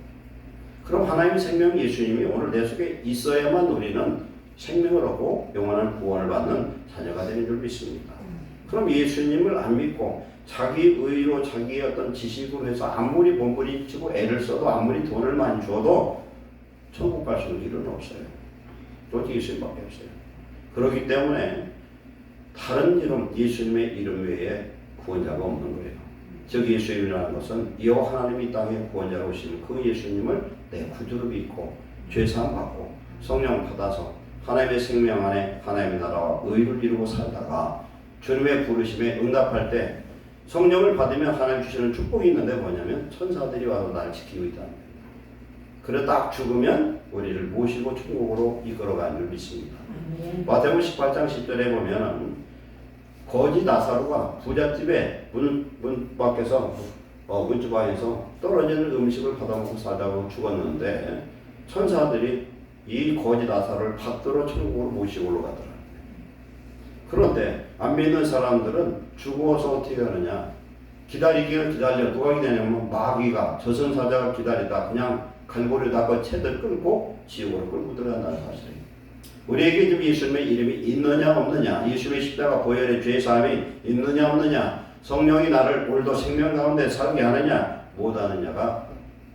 그럼 하나님의 생명 예수님이 오늘 내 속에 있어야만 우리는 생명을 얻고 영원한 구원을 받는 자녀가 되는 줄 믿습니다. 그럼 예수님을 안 믿고 자기 의로 자기의 어떤 지식으로 해서 아무리 몸부림치고 애를 써도 아무리 돈을 많이 줘도 천국 갈 수 있는 길은 없어요. 오직 예수님밖에 없어요. 그렇기 때문에 다른 이름, 예수님의 이름 외에 구원자가 없는 거예요. 즉 예수님이라는 것은 이와 하나님이 이 땅에 구원자로 오시는 그 예수님을 내 구주로 믿고 죄사함 받고 성령 받아서 하나님의 생명 안에 하나님의 나라와 의를 이루고 살다가 주님의 부르심에 응답할 때 성령을 받으면 하나님 주시는 축복이 있는데 뭐냐면 천사들이 와서 나를 지키고 있다는 거예요. 그래 딱 죽으면 우리를 모시고 천국으로 이끌어가는 줄 믿습니다. 마태복음 18장 10절에 보면은 거지 나사로가 부잣집에 문 밖에서 문주방에서 떨어지는 음식을 받아먹고 살다가 죽었는데 천사들이 이 거지 나사로를 받들어 천국으로 모시고 올라가더라. 그런데 안 믿는 사람들은 죽어서 어떻게 하느냐? 기다리기를 기다려. 누가 기다리냐면 마귀가 저승사자가 기다리다 그냥 갈고리에다가 채들 끌고 지옥으로 끌고 들어간다는 사실이에요. 우리에게 지금 예수님의 이름이 있느냐 없느냐, 예수님의 십자가 보혈의 죄사함이 있느냐 없느냐, 성령이 나를 오늘도 생명 가운데 살게 하느냐 못하느냐가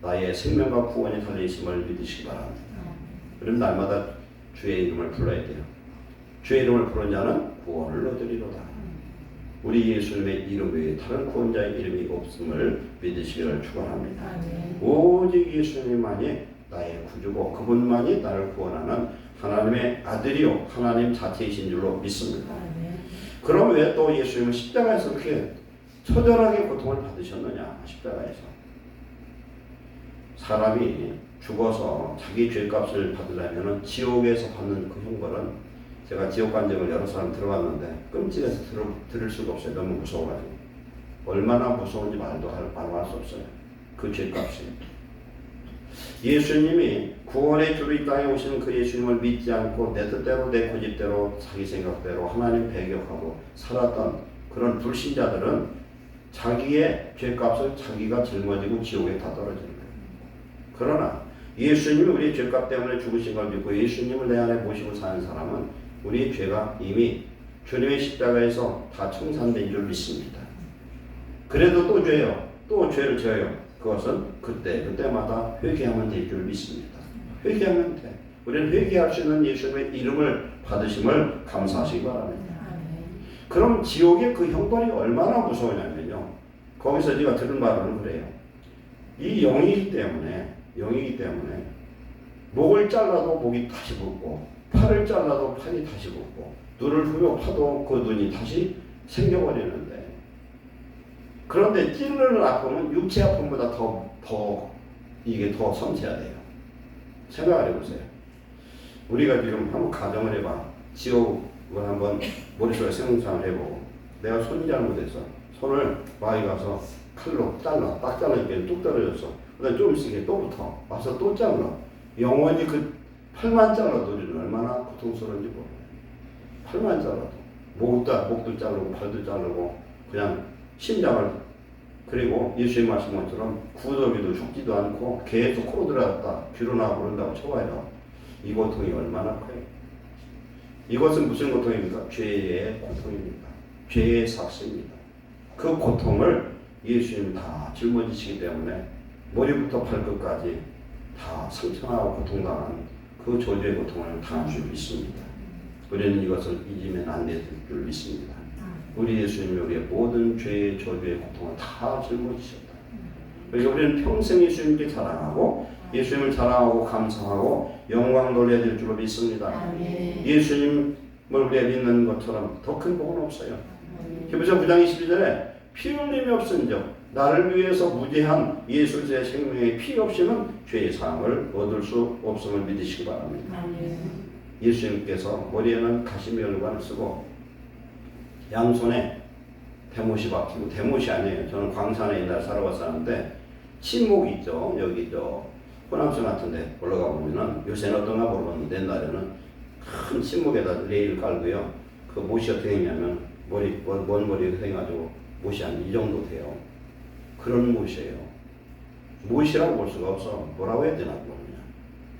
나의 생명과 구원이 달려있음을 믿으시기 바랍니다. 그럼 날마다 주의 이름을 불러야 돼요. 주의 이름을 부른 자는 구원을 얻으리로다. 우리 예수님의 이름 외에 다른 구원자의 이름이 없음을 믿으시기를 축원합니다. 오직 예수님만이 나의 구주고 그분만이 나를 구원하는 하나님의 아들이요 하나님 자체이신 줄로 믿습니다. 그럼 왜 또 예수님은 십자가에서 그렇게 처절하게 고통을 받으셨느냐? 십자가에서 사람이 죽어서 자기 죄값을 받으려면 지옥에서 받는 그 형벌은 제가 지옥 간증을 여러 사람 들어봤는데 끔찍해서 들을 수가 없어요. 너무 무서워가지고. 얼마나 무서운지 말도 할 수 없어요. 그 죄값이. 예수님이 구원의 주로 이 땅에 오시는 그 예수님을 믿지 않고 내 뜻대로 내 고집대로 자기 생각대로 하나님 배격하고 살았던 그런 불신자들은 자기의 죄값을 자기가 짊어지고 지옥에 다 떨어지는 거예요. 그러나 예수님이 우리의 죄값 때문에 죽으신 걸 믿고 예수님을 내 안에 모시고 사는 사람은 우리의 죄가 이미 주님의 십자가에서 다 청산된 줄 믿습니다. 그래도 또 죄요. 또 죄를 져요. 그것은 그때마다 회개하면 될 줄 믿습니다. 회개하면 돼. 우리는 회개할 수 있는 예수님의 이름을 받으심을 감사하시기 바랍니다. 그럼 지옥의 그 형벌이 얼마나 무서우냐면요. 거기서 제가 들은 말은 그래요. 이 영이기 때문에 목을 잘라도 목이 다시 붙고 팔을 잘라도 팔이 다시 붙고 눈을 후벼 파도 그 눈이 다시 생겨버리는데, 그런데 찌르는 아픔은 육체 아픔보다 이게 더 섬세하대요. 생각을 해보세요. 우리가 지금 한번 가정을 해봐. 지옥을 한번 머릿속에 생각을 해보고, 내가 손이 잘못해서 손을 마이 가서 칼로 잘라, 딱 잘라니까 뚝 떨어졌어. 그 다음에 좀 있으니까 또 붙어. 와서 또 잘라. 영원히 그 팔만 잘라도 우리는 얼마나 고통스러운지 모르겠어요. 팔만 잘라도. 목도 자르고 팔도 자르고 그냥 심장을, 그리고 예수의 말씀한 것처럼 구더기도 죽지도 않고 계속 코로 들어갔다 귀로 나와 버린다고 쳐봐요. 이 고통이 얼마나 커요. 이것은 무슨 고통입니까? 죄의 고통입니다. 죄의 삭스입니다. 그 고통을 예수님이 다 짊어지시기 때문에 머리부터 발끝까지 다 상처나고 고통당한 그 저주의 고통을 당할 줄 믿습니다. 우리는 이것을 잊으면 안 될 줄 믿습니다. 우리 예수님이 우리의 모든 죄의 저주의 고통을 다 짊어지셨다. 그래서 우리는 평생 예수님께 자랑하고 예수님을 자랑하고 감사하고 영광 돌려야 될 줄로 믿습니다. 예수님을 우리가 믿는 것처럼 더 큰 복은 없어요. 히브리서 9장 22절에 피 흘림이 없은즉 나를 위해서 무죄한 예수의 생명의 피 없이는 죄의 사함을 얻을 수 없음을 믿으시기 바랍니다. 예수님께서 머리에는 가시면관을 쓰고 양손에 대못이 박히고, 대못이 아니에요. 저는 광산에 옛날 살아봤었는데 침묵 있죠. 여기 호남선 같은데 올라가 보면은, 요새는 어떤가 모르겠는데 옛날에는 큰 침묵에다 레일을 깔고요. 그 못이 어떻게 되냐면 먼 머리에 해가지고 못이 한 이 정도 돼요. 그런 못이에요. 못이라고 볼 수가 없어. 뭐라고 해야 되나 모르냐.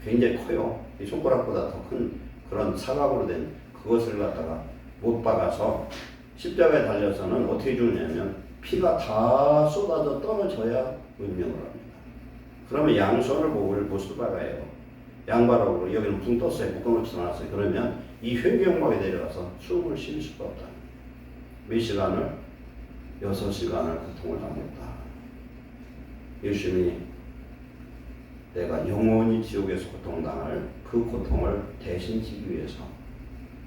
굉장히 커요. 이 손가락보다 더 큰 그런 사각으로 된 그것을 갖다가 못 박아서 십자가에 달려서는 어떻게 죽느냐면 피가 다 쏟아져 떨어져야 운명을 합니다. 그러면 양손을 목을 못을 박아요. 양발하고 여기는 붕 떴어요. 묶어놓지 않았어요. 그러면 이 회경막에 내려가서 숨을 쉴 수가 없다. 몇 시간을? 6시간을 고통을 당했다. 예수님이 내가 영원히 지옥에서 고통당할 그 고통을 대신 지기 위해서,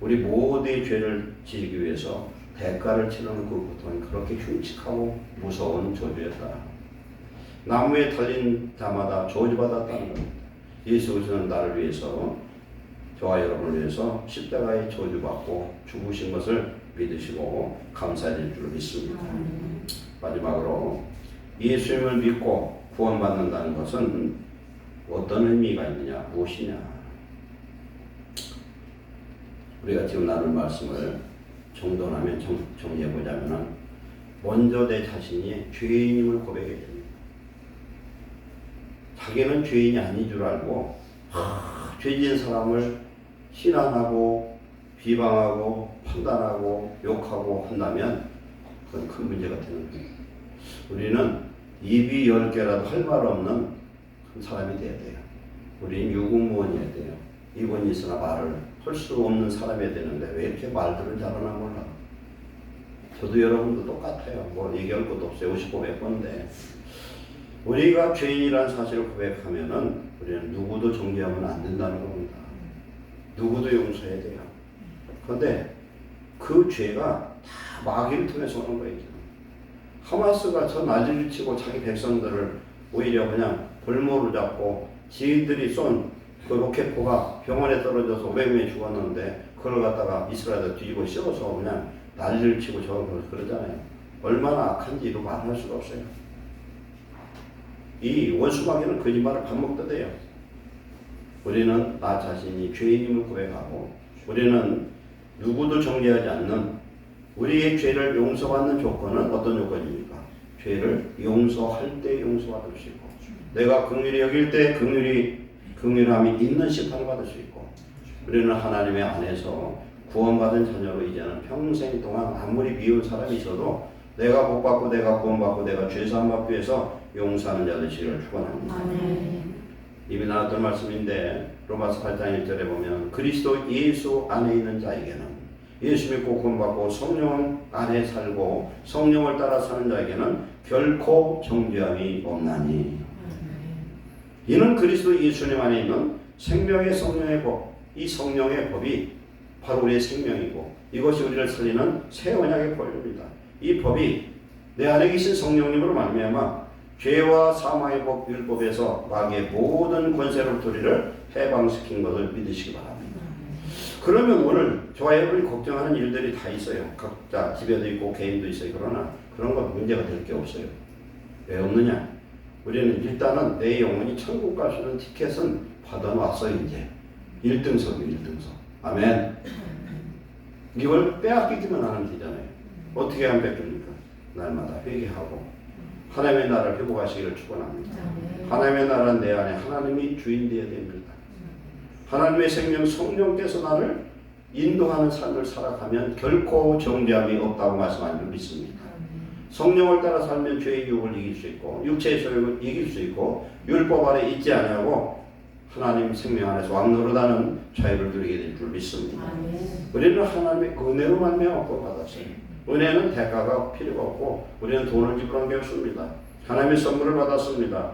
우리 모두의 죄를 지기 위해서 대가를 치르는 그 고통이 그렇게 흉측하고 무서운 저주였다. 나무에 달린 자마다 저주받았다는 겁니다. 예수 그리스도는 나를 위해서, 저와 여러분을 위해서 십자가에 저주받고 죽으신 것을 믿으시고 감사해야 될 줄 믿습니다. 마지막으로 예수님을 믿고 구원받는다는 것은 어떤 의미가 있느냐, 무엇이냐. 우리가 지금 나눌 말씀을 정돈하면 정리해보자면, 먼저 내 자신이 죄인임을 고백해야 됩니다. 자기는 죄인이 아닌 줄 알고 죄진 사람을 신앙하고 비방하고 판단하고 욕하고 한다면 그건 큰 문제가 되는 거예요. 우리는 입이 10개라도 할 말 없는 큰 사람이 돼야 돼요. 우리는 유구무원이어야 돼요. 입은 있으나 말을 할 수 없는 사람이 되는데 왜 이렇게 말들을 잘하나 몰라. 저도 여러분도 똑같아요. 뭐 얘기할 것도 없어요. 59몇 번인데 우리가 죄인이라는 사실을 고백하면은 우리는 누구도 정죄하면 안 된다는 겁니다. 누구도 용서해야 돼요. 그런데 그 죄가 다 마귀를 통해서 오는 거예요. 하마스가 저 난리를 치고 자기 백성들을 오히려 그냥 볼모를 잡고 지인들이 쏜 그 로켓포가 병원에 떨어져서 500명이 죽었는데 그걸 갖다가 이스라엘에 뒤집어 씌워서 그냥 난리를 치고 저걸 그러잖아요. 얼마나 악한지 이루 말할 수가 없어요. 이 원수마귀는 거짓말을 밥 먹더대요. 우리는 나 자신이 죄인임을 고백하고 우리는 누구도 정죄하지 않는 우리의 죄를 용서받는 조건은 어떤 조건입니까? 죄를 용서할 때 용서받을 수 있고 내가 긍휼히 여길 때 긍휼함이 있는 심판을 받을 수 있고 우리는 하나님의 안에서 구원받은 자녀로 이제는 평생 동안 아무리 미운 사람이 있어도 내가 복받고 내가 구원받고 내가 죄사함 받기 위해서 용서하는 자 되시기를 축원합니다. 이미 나왔던 말씀인데 로마서 8장 1절에 보면 그리스도 예수 안에 있는 자에게는 예수 믿고 구원받고 성령 안에 살고 성령을 따라 사는 자에게는 결코 정죄함이 없나니 이는 그리스도 예수님 안에 있는 생명의 성령의 법, 이 성령의 법이 바로 우리의 생명이고 이것이 우리를 살리는 새 언약의 법입니다. 이 법이 내 안에 계신 성령님으로 말미암아 죄와 사망의 법, 율법에서 마귀의 모든 권세로부터 우리를 해방시킨 것을 믿으시기 바랍니다. 그러면 오늘 저와 여러분이 걱정하는 일들이 다 있어요. 각자 집에도 있고 개인도 있어요. 그러나 그런 건 문제가 될 게 없어요. 왜 없느냐? 우리는 일단은 내 영혼이 천국 갈 수 있는 티켓은 받아놨어요. 이제 1등석이에요. 1등석. 아멘. 이걸 빼앗기기만 하면 되잖아요. 어떻게 하면 뺏깁니까? 날마다 회개하고 하나님의 나라를 회복하시기를 축원합니다. 하나님의 나라는 내 안에 하나님이 주인 되어야 됩니다. 하나님의 생명 성령께서 나를 인도하는 삶을 살아가면 결코 정죄함이 없다고 말씀한 줄 믿습니다. 성령을 따라 살면 죄의 유혹을 이길 수 있고 육체의 소욕을 이길 수 있고 율법 아래 있지 아니하고 하나님 생명 안에서 왕노릇하는 자유를 누리게 될 줄 믿습니다. 우리는 하나님의 은혜로 말미암아 구원받았어요. 은혜는 대가가 필요가 없고 우리는 돈을 지불한 게 없습니다. 하나님의 선물을 받았습니다.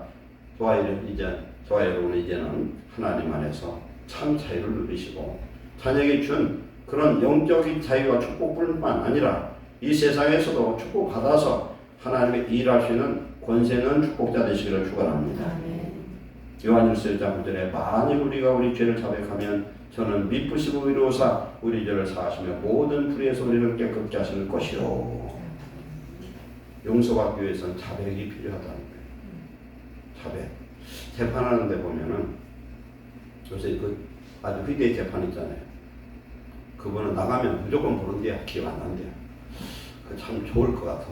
저와 여러분은 이제는 하나님 안에서 참 자유를 누리시고 자녀에게 준 그런 영적인 자유와 축복뿐만 아니라 이 세상에서도 축복받아서 하나님의 일할 수 있는 권세는 축복자 되시기를 축원합니다. 요한일서 1장 9절에 만일 우리가 우리 죄를 자백하면 저는 미쁘시고 의로우사 우리 죄를 사하시며 모든 불의에서 우리를 깨끗게 하시는 것이요. 용서받기 위해서는 자백이 필요하다는 거예요. 자백. 재판하는 데 보면은 요새 그 아주 휘대의 재판 있잖아요. 그분은 나가면 무조건 부른대요. 기억 안 난대요. 그 참 좋을 것 같아.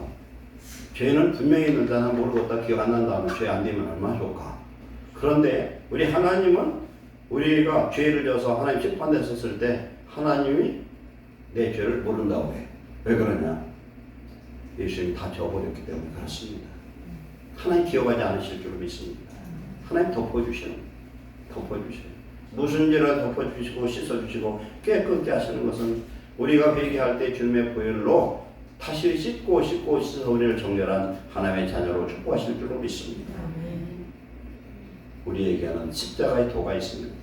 죄는 분명히 있는데 난 모르겠다 기억 안 난다 하면 죄 안 되면 얼마나 좋을까. 그런데 우리 하나님은 우리가 죄를 져서 하나님 심판됐었을 때 하나님이 내 죄를 모른다고 해요. 왜 그러냐? 예수님이 다 져버렸기 때문에 그렇습니다. 하나님 기억하지 않으실 줄 믿습니다. 하나님 덮어주셔요. 무슨 죄를 덮어주시고 씻어주시고 깨끗게 하시는 것은 우리가 회개할 때 주님의 보혈로 다시 씻고 씻어서 우리를 정결한 하나님의 자녀로 축복하실 줄로 믿습니다. 우리에게는 십자가의 도가 있습니다.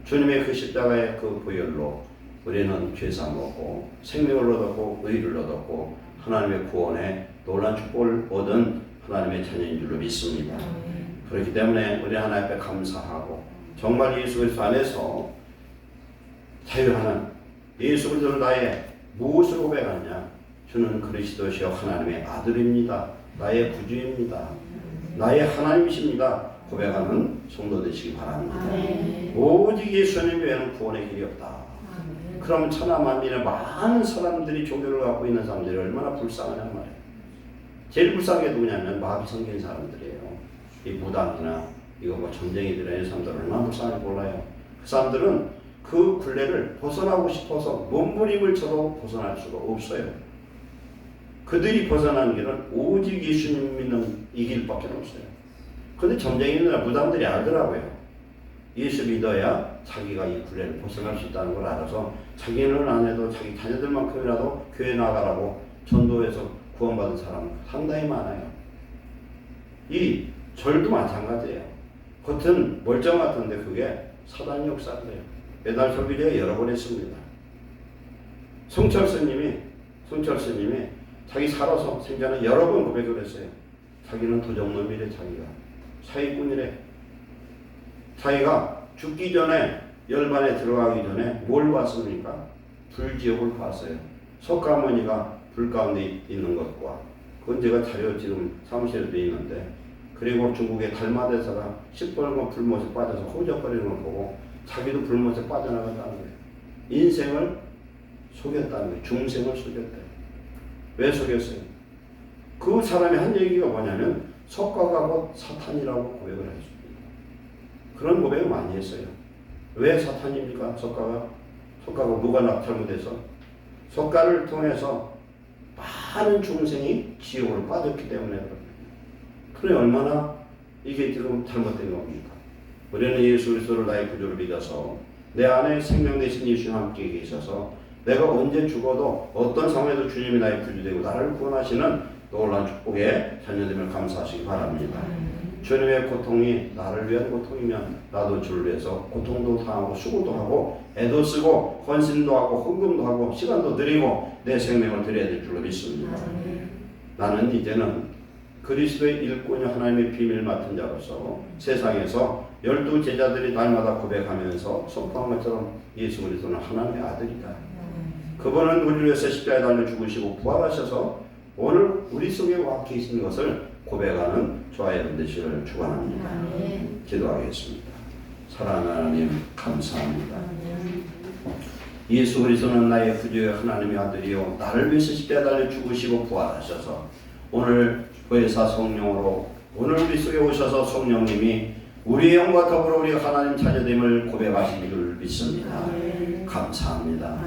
주님의 그 십자가의 그 보혈로 우리는 죄사함을 얻고 생명을 얻었고 의를 얻었고 하나님의 구원에 놀라운 축복을 얻은 하나님의 자녀인 줄로 믿습니다. 그렇기 때문에 우리 하나님 앞에 감사하고 정말 예수 그리스도 안에서 자유하는 예수 그리스도를 나의 무엇을 고백하느냐? 주는 그리스도시여 하나님의 아들입니다. 나의 구주입니다. 나의 하나님이십니다. 고백하는 성도 되시기 바랍니다. 오직 예수님 외에는 구원의 길이 없다. 그럼 천하 만민의 많은 사람들이 종교를 갖고 있는 사람들이 얼마나 불쌍하냔 말이에요. 제일 불쌍한 게 누구냐면 마귀 성긴 사람들이에요. 이 무당이나 이거 뭐 전쟁이 들어있는 사람들 얼마나 불쌍한지 몰라요. 그 사람들은 그 굴레를 벗어나고 싶어서 몸부림을 쳐도 벗어날 수가 없어요. 그들이 벗어나는 길은 오직 예수님 믿는 이 길밖에 없어요. 근데 전쟁이나 무당들이 알더라고요. 예수 믿어야 자기가 이 굴레를 벗어날 수 있다는 걸 알아서 자기는 안 해도 자기 자녀들만큼이라도 교회 나가라고 전도해서 구원받은 사람은 상당히 많아요. 이 절도 마찬가지예요. 겉은 멀쩡 같은데 그게 사단 역사인데요. 매달 설교제가 여러 번 했습니다. 성철 스님이 자기 살아서 생전에 여러 번 고백을 했어요. 자기는 도적놈이래. 자기가 사기꾼이래. 자기가 죽기 전에 열반에 들어가기 전에 뭘 봤습니까? 불지옥을 봤어요. 석가모니가 불 가운데 있는 것과 그건 제가 자료 지금 사무실에 돼 있는데 그리고 중국의 달마대사가 시뻘건 불못에 빠져서 호적거리는 걸 보고 자기도 불못에 빠져나갔다는 거예요. 인생을 속였다는 거예요. 중생을 속였대요. 왜 속였어요? 그 사람이 한 얘기가 뭐냐면 석가가 곧 사탄이라고 고백을 했습니다. 그런 고백을 많이 했어요. 왜 사탄입니까? 석가가 뭐가 잘못해서 석가를 통해서 많은 중생이 지옥으로 빠졌기 때문에 그럽니다. 그래 얼마나 이게 지금 잘못된 겁니까? 우리는 예수 그리스도를 나의 구주로 믿어서 내 안에 생명 되신 예수님 함께 계셔서 내가 언제 죽어도 어떤 상황에도 주님이 나의 구주되고 나를 구원하시는 놀라운 축복의 자녀됨을 감사하시기 바랍니다. 주님의 고통이 나를 위한 고통이면 나도 주를 위해서 고통도 당하고 수고도 하고 애도 쓰고 헌신도 하고 헌금도 하고 시간도 드리고 내 생명을 드려야 될 줄로 믿습니다. 나는 이제는 그리스도의 일꾼이 하나님의 비밀을 맡은 자로서 세상에서 12 제자들이 날마다 고백하면서 선포한 것처럼 예수 그리스도는 하나님의 아들이다. 그분은 우리를 위해서 십자가에 달려 죽으시고 부활하셔서 오늘 우리 속에 와 계신 것을 고백하는 저와 여러분 되시기를 축원합니다. 기도하겠습니다. 사랑하는 하나님 감사합니다. 예수 그리스도는 나의 구주의 하나님의 아들이요 나를 위해서 십자가에 달려 죽으시고 부활하셔서 오늘 보혜사 성령으로 오늘 우리 속에 오셔서 성령님이 우리의 영과 더불어 우리 하나님 자녀됨을 고백하신 줄 믿습니다. 감사합니다.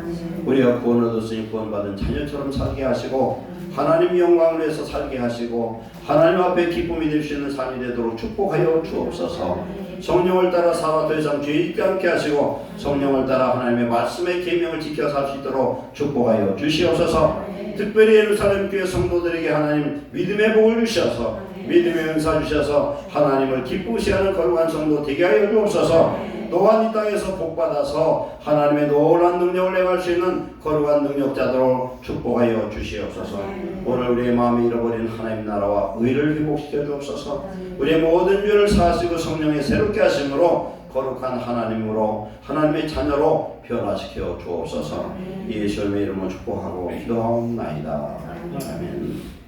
우리가 구원을 얻었으니 구원받은 자녀처럼 살게 하시고 하나님 영광을 위해서 살게 하시고 하나님 앞에 기쁨이 될 수 있는 삶이 되도록 축복하여 주옵소서. 성령을 따라 살아 더 이상 죄 짓지 않게 하시고 성령을 따라 하나님의 말씀의 계명을 지켜 살 수 있도록 축복하여 주시옵소서. 특별히 예루살렘 교회 성도들에게 하나님 믿음의 복을 주셔서 믿음의 은사 주셔서 하나님을 기쁘시 하는 거룩한 성도 되게 하여 주옵소서. 또한 이 땅에서 복받아서 하나님의 놀라운 능력을 행할 수 있는 거룩한 능력자들로 축복하여 주시옵소서. 오늘 우리의 마음에 잃어버린 하나님 나라와 의를 회복시켜 주옵소서. 우리의 모든 죄를 사하시고 성령의 새롭게 하심으로 거룩한 하나님으로 하나님의 자녀로 변화시켜 주옵소서. 예수님의 이름으로 축복하고 기도하옵나이다. 아멘.